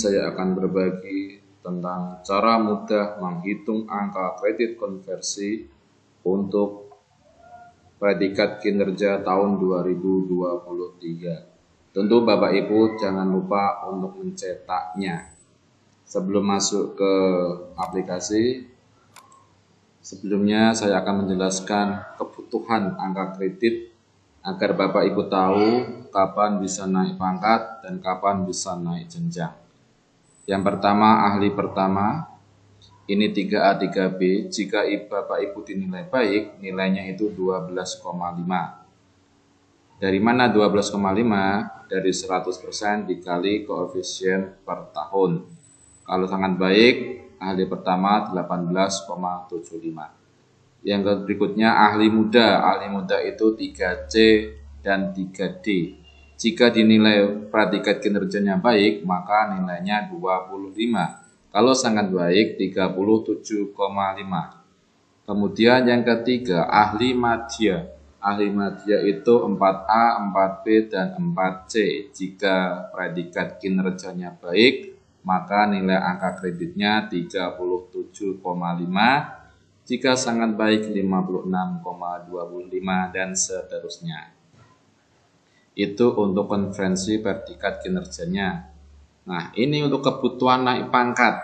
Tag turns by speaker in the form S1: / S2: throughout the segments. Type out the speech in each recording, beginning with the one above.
S1: Saya akan berbagi tentang cara mudah menghitung angka kredit konversi untuk predikat kinerja tahun 2023. Tentu Bapak Ibu jangan lupa untuk mencetaknya. Sebelum masuk ke aplikasi, sebelumnya saya akan menjelaskan kebutuhan angka kredit agar Bapak Ibu tahu kapan bisa naik pangkat dan kapan bisa naik jenjang. Yang pertama, ahli pertama, ini 3A 3B, jika Bapak Ibu dinilai baik, nilainya itu 12,5. Dari mana 12,5? Dari 100% dikali koefisien per tahun. Kalau sangat baik, ahli pertama 18,75. Yang berikutnya ahli muda itu 3C dan 3D. Jika dinilai predikat kinerjanya baik, maka nilainya 25. Kalau sangat baik, 37,5. Kemudian yang ketiga, ahli madya. Ahli madya itu 4A, 4B, dan 4C. Jika predikat kinerjanya baik, maka nilai angka kreditnya 37,5. Jika sangat baik 56,25 dan seterusnya. Itu untuk konferensi predikat kinerjanya. Nah, ini untuk kebutuhan naik pangkat.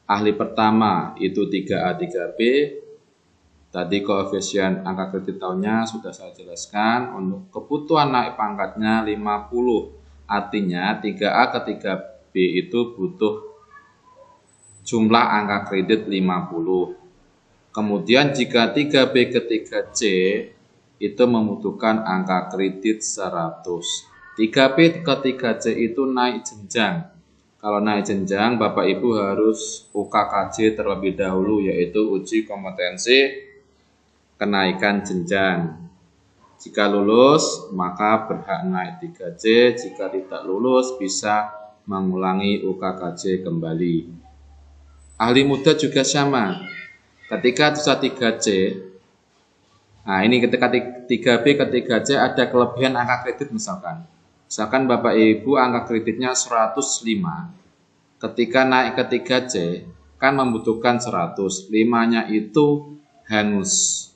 S1: Ahli pertama itu 3A 3B. Tadi koefisien angka kredit tahunnya sudah saya jelaskan. Untuk kebutuhan naik pangkatnya 50. Artinya 3A ke 3B itu butuh jumlah angka kredit 50. Kemudian jika 3B ke 3C itu membutuhkan angka kredit 100. 3B ke 3C itu naik jenjang. Kalau naik jenjang, Bapak Ibu harus UKKJ terlebih dahulu, yaitu uji kompetensi kenaikan jenjang. Jika lulus, maka berhak naik 3C. Jika tidak lulus, bisa mengulangi UKKJ kembali. Ahli muda juga sama. Ketika susah 3C, nah ini ketika 3B ke 3C ada kelebihan angka kredit misalkan. Misalkan Bapak Ibu angka kreditnya 105. Ketika naik ke 3C kan membutuhkan 100. 5-nya itu hangus.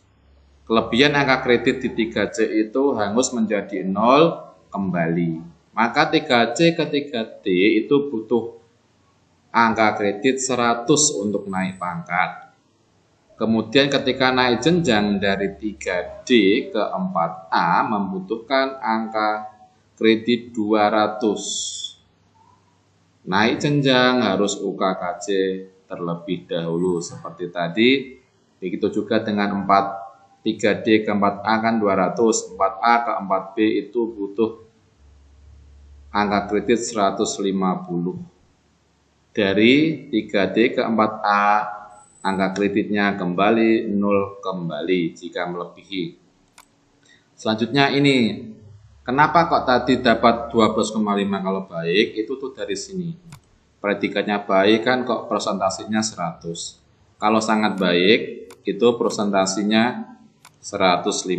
S1: Kelebihan angka kredit di 3C itu hangus menjadi 0 kembali. Maka 3C ke 3D itu butuh angka kredit 100 untuk naik pangkat. Kemudian ketika naik jenjang dari 3D ke 4A membutuhkan angka kredit 200. Naik jenjang harus UKKJ terlebih dahulu seperti tadi. Begitu juga dengan 3D ke 4A kan 200. 4A ke 4B itu butuh angka kredit 150. Dari 3D ke 4A angka kreditnya kembali 0 kembali jika melebihi. Selanjutnya ini, kenapa kok tadi dapat 12,5 kalau baik? Itu tuh dari sini. Predikatnya baik kan kok presentasinya 100. Kalau sangat baik itu presentasinya 150.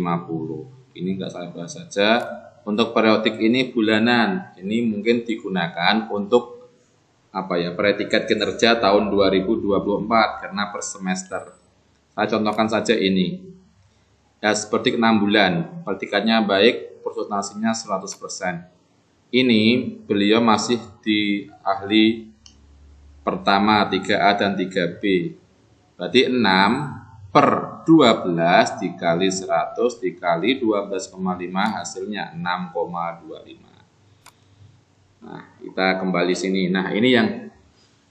S1: Ini enggak saya bahas saja. Untuk periodik ini bulanan. Ini mungkin digunakan untuk predikat kinerja tahun 2024 karena per semester. Saya contohkan saja ini. Ya seperti 6 bulan, predikatnya baik, presentasinya 100%. Ini beliau masih di ahli pertama 3A dan 3B. Berarti 6 per 12 dikali 100 dikali 12,5 hasilnya 6,25. Nah, kita kembali sini. Nah, ini yang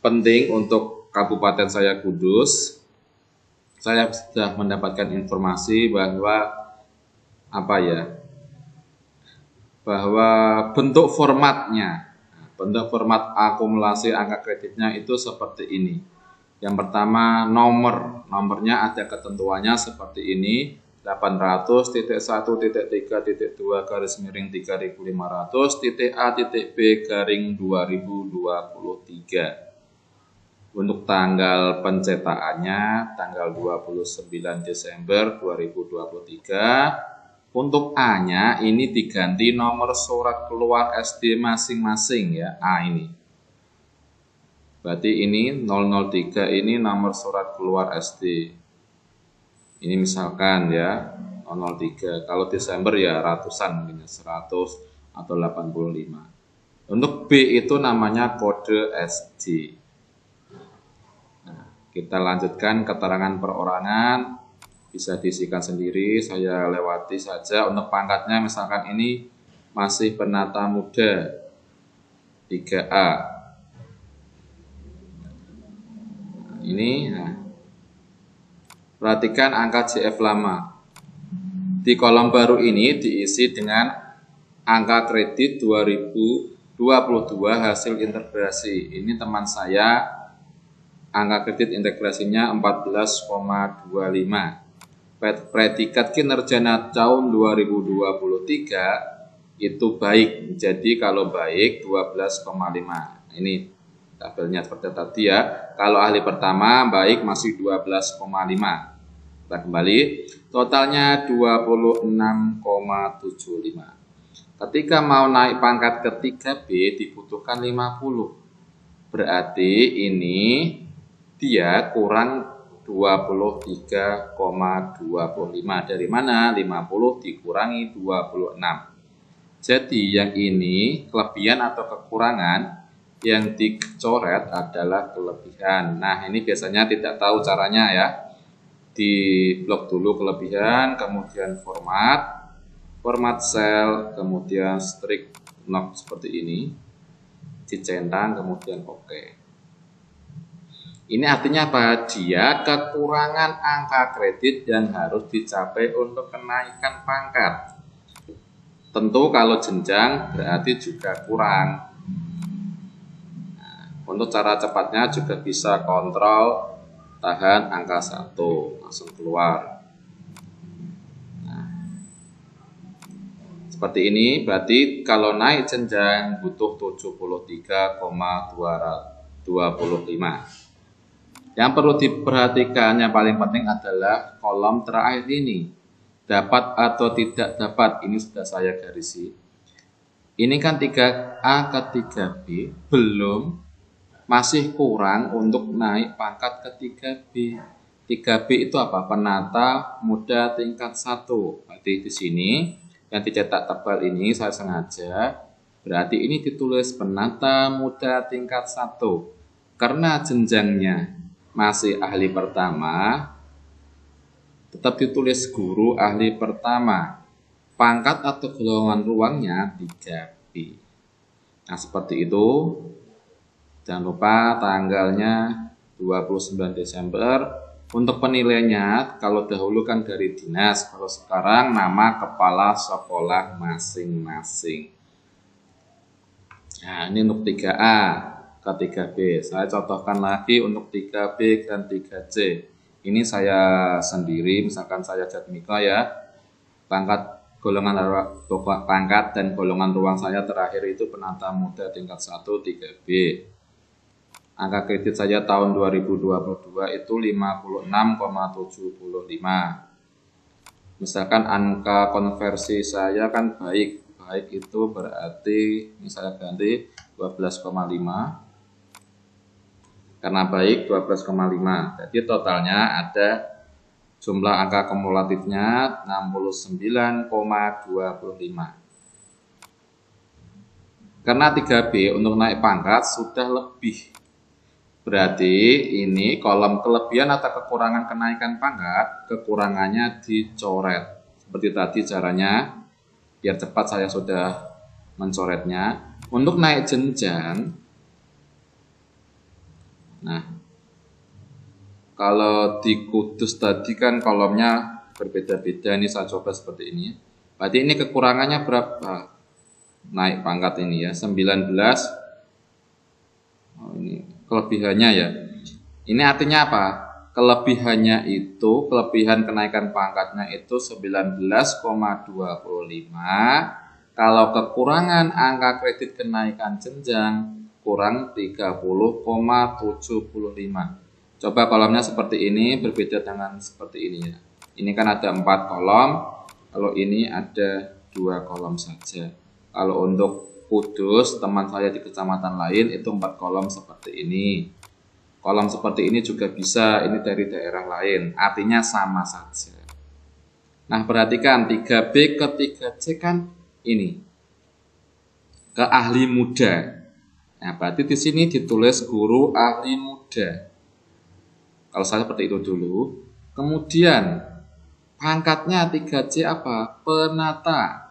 S1: penting untuk Kabupaten saya Kudus. Saya sudah mendapatkan informasi bahwa bahwa bentuk formatnya, bentuk format akumulasi angka kreditnya itu seperti ini. Yang pertama nomornya ada ketentuannya seperti ini. 800.1.3.3.A-B-2023. Untuk tanggal pencetakannya tanggal 29 Desember 2023. Untuk A-nya ini diganti nomor surat keluar SD masing-masing ya, A ini. Berarti ini 003 ini nomor surat keluar SD. Ini misalkan ya 003. Kalau Desember ya ratusan mungkin 100 atau 85. Untuk B itu namanya kode SD. Nah, kita lanjutkan keterangan perorangan. Bisa diisikan sendiri, saya lewati saja. Untuk pangkatnya misalkan ini masih penata muda 3A. Ini perhatikan angka CF lama. Di kolom baru ini diisi dengan angka kredit 2022 hasil integrasi. Ini teman saya angka kredit integrasinya 14,25. Predikat kinerja tahun 2023 itu baik. Jadi kalau baik 12,5. Ini tabelnya seperti tadi ya. Kalau ahli pertama baik masih 12,5. Kita kembali. Totalnya 26,75. Ketika mau naik pangkat ke 3B dibutuhkan 50. Berarti ini dia kurang 23,25. Dari mana? 50 dikurangi 26. Jadi yang ini kelebihan atau kekurangan, yang dicoret adalah kelebihan. Nah, ini biasanya tidak tahu caranya ya. Di blok dulu kelebihan, kemudian format cell, kemudian strict knock seperti ini. Dicentang, kemudian oke. Ini artinya apa? Dia kekurangan angka kredit yang harus dicapai untuk kenaikan pangkat. Tentu kalau jenjang berarti juga kurang. Nah, untuk cara cepatnya juga bisa kontrol, tahan angka 1, langsung keluar. Nah, seperti ini berarti kalau naik jenjang butuh 73,225. Yang perlu diperhatikan yang paling penting adalah kolom terakhir ini. Dapat atau tidak dapat, ini sudah saya garisi. Ini kan 3A ke 3B, belum, masih kurang untuk naik pangkat ke 3B. 3B itu apa? Penata muda tingkat 1. Berarti di sini, yang dicetak tebal ini saya sengaja, berarti ini ditulis penata muda tingkat 1. Karena jenjangnya masih ahli pertama, tetap ditulis guru ahli pertama. Pangkat atau golongan ruangnya 3B. Nah, seperti itu. Jangan lupa tanggalnya 29 Desember. Untuk penilaiannya, kalau dahulu kan dari dinas, kalau sekarang nama kepala sekolah masing-masing. Nah, ini untuk 3A. Ke 3B. Saya contohkan lagi untuk 3B dan 3C. Ini saya sendiri, misalkan saya Jatmiko ya. Pangkat dan golongan ruang saya terakhir itu penata muda tingkat 1 3B. Angka kredit saya tahun 2022 itu 56,75. Misalkan angka konversi saya kan baik. Baik itu berarti misalnya ganti 12,5. Karena baik 12,5. Jadi totalnya ada jumlah angka kumulatifnya 69,25. Karena 3B untuk naik pangkat sudah lebih. Berarti ini kolom kelebihan atau kekurangan kenaikan pangkat, kekurangannya dicoret. Seperti tadi caranya, biar cepat saya sudah mencoretnya. Untuk naik jenjang, nah, kalau di Kudus tadi kan kolomnya berbeda-beda. Ini saya coba seperti ini. Berarti ini kekurangannya berapa? Naik pangkat ini ya, 19. Oh, ini kelebihannya ya. Ini artinya apa? Kelebihannya itu, kelebihan kenaikan pangkatnya itu 19,25. Kalau kekurangan angka kredit kenaikan jenjang kurang 30,75. Coba kolomnya seperti ini, berbeda dengan seperti ini ya. Ini kan ada 4 kolom, kalau ini ada 2 kolom saja. Kalau untuk Kudus, teman saya di kecamatan lain itu 4 kolom seperti ini. Kolom seperti ini juga bisa, ini dari daerah lain, artinya sama saja. Nah, perhatikan 3B ke 3C kan ini ke ahli muda. Nah, berarti di sini ditulis guru ahli muda. Kalau saya seperti itu dulu. Kemudian pangkatnya 3C apa? Penata.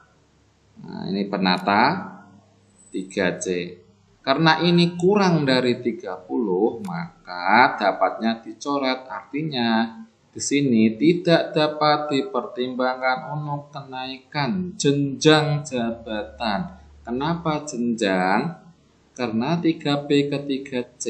S1: Nah, ini penata 3C. Karena ini kurang dari 30, maka dapatnya dicoret. Artinya di sini tidak dapat dipertimbangkan untuk kenaikan jenjang jabatan. Kenapa jenjang? Karena 3B ke 3C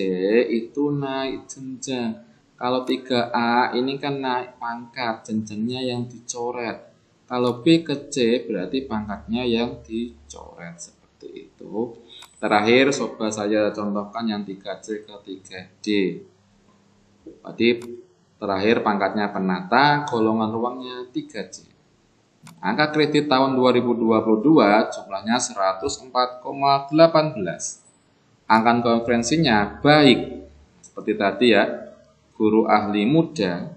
S1: itu naik jenjang. Kalau 3A ini kan naik pangkat, jenjangnya yang dicoret. Kalau B ke C berarti pangkatnya yang dicoret, seperti itu. Terakhir coba saya contohkan yang 3C ke 3D. Berarti terakhir pangkatnya penata, golongan ruangnya 3C. Angka kredit tahun 2022 jumlahnya 104,18. Angka konferensinya baik. Seperti tadi ya, guru ahli muda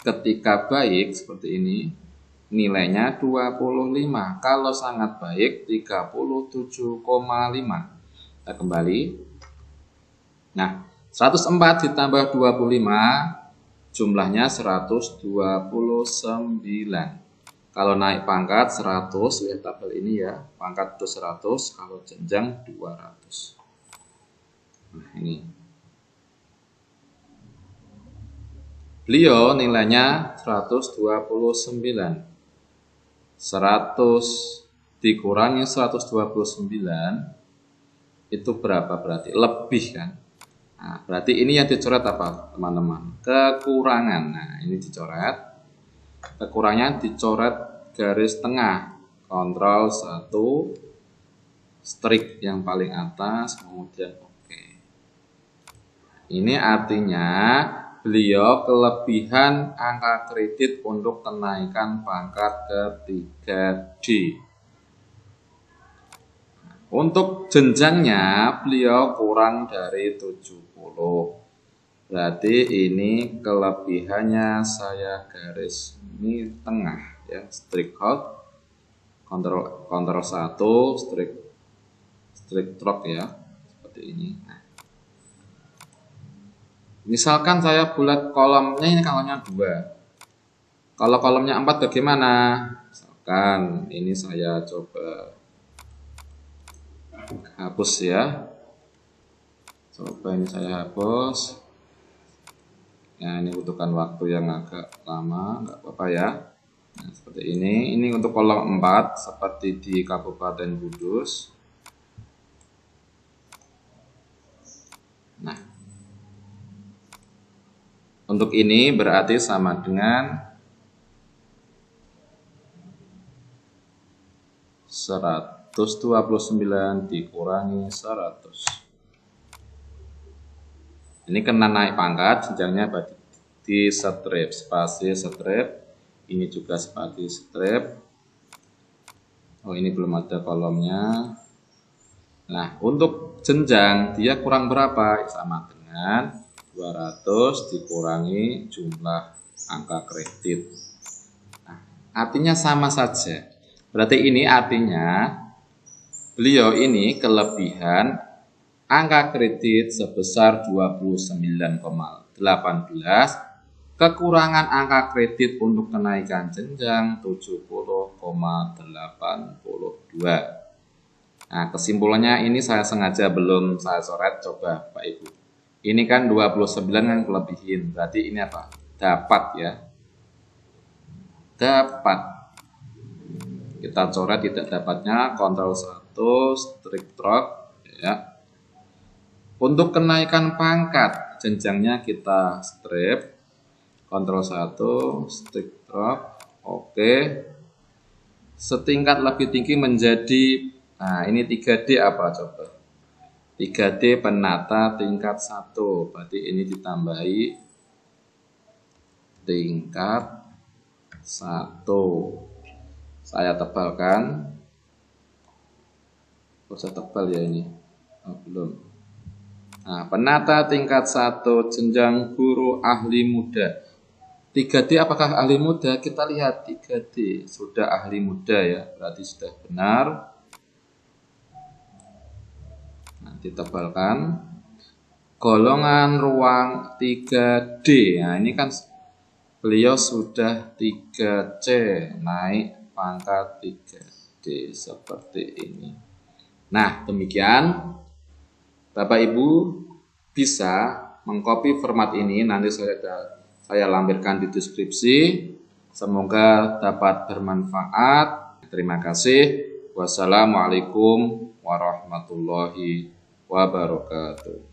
S1: ketika baik seperti ini nilainya 25, kalau sangat baik 37,5. Kita kembali. Nah, 104 ditambah 25 jumlahnya 129. Kalau naik pangkat 100, lihat tabel ini ya, pangkat itu 100, kalau jenjang 200. Nah, ini beliau nilainya 129. 100 dikurangi 129 itu berapa berarti? Lebih kan? Nah, berarti ini yang dicoret apa, teman-teman? Kekurangan. Nah, ini dicoret. Kekurangannya dicoret garis tengah. Kontrol 1, strik yang paling atas, kemudian oke. Ini artinya beliau kelebihan angka kredit untuk kenaikan pangkat ke 3D. Untuk jenjangnya beliau kurang dari 70. Berarti ini kelebihannya saya garis ini tengah ya, strik out, kontrol 1, strik trok ya, seperti ini. Nah, misalkan saya buat kolomnya ini, kolomnya 2. Kalau kolomnya 4 bagaimana? Misalkan ini saya coba hapus ya. Coba ini saya hapus. Nah, ini butuhkan waktu yang agak lama, nggak apa-apa ya. Nah, seperti ini. Ini untuk kolom 4 seperti di Kabupaten Kudus. Nah, untuk ini berarti sama dengan 129 dikurangi 100. Ini kena naik pangkat, jenjangnya di strip, spasi strip. Ini juga spasi strip. Oh, ini belum ada kolomnya. Nah, untuk jenjang dia kurang berapa? Sama dengan 200 dikurangi jumlah angka kredit. Nah, artinya sama saja. Berarti ini artinya beliau ini kelebihan angka kredit sebesar 29,18, kekurangan angka kredit untuk kenaikan jenjang 70,82. Nah, kesimpulannya ini saya sengaja belum saya coret, coba Pak Ibu. Ini kan 29 kan kelebihin, berarti ini apa? Dapat ya. Dapat. Kita coret tidak dapatnya, kontrol 1, strik trok ya. Untuk kenaikan pangkat, jenjangnya kita strip, kontrol 1, strik drop, oke. Setingkat lebih tinggi menjadi, nah ini 3D apa coba? 3D penata tingkat 1, berarti ini ditambahi tingkat 1. Saya tebalkan. Usah tebal ya ini. Oh, belum. Nah, penata tingkat 1 jenjang guru ahli muda. 3D apakah ahli muda? Kita lihat 3D. Sudah ahli muda ya, berarti sudah benar. Nah, ditebalkan. Golongan ruang 3D. Nah, ini kan beliau sudah 3C, naik pangkat 3D seperti ini. Nah, demikian Bapak Ibu bisa mengcopy format ini, nanti saya lampirkan di deskripsi. Semoga dapat bermanfaat. Terima kasih. Wassalamualaikum warahmatullahi wabarakatuh.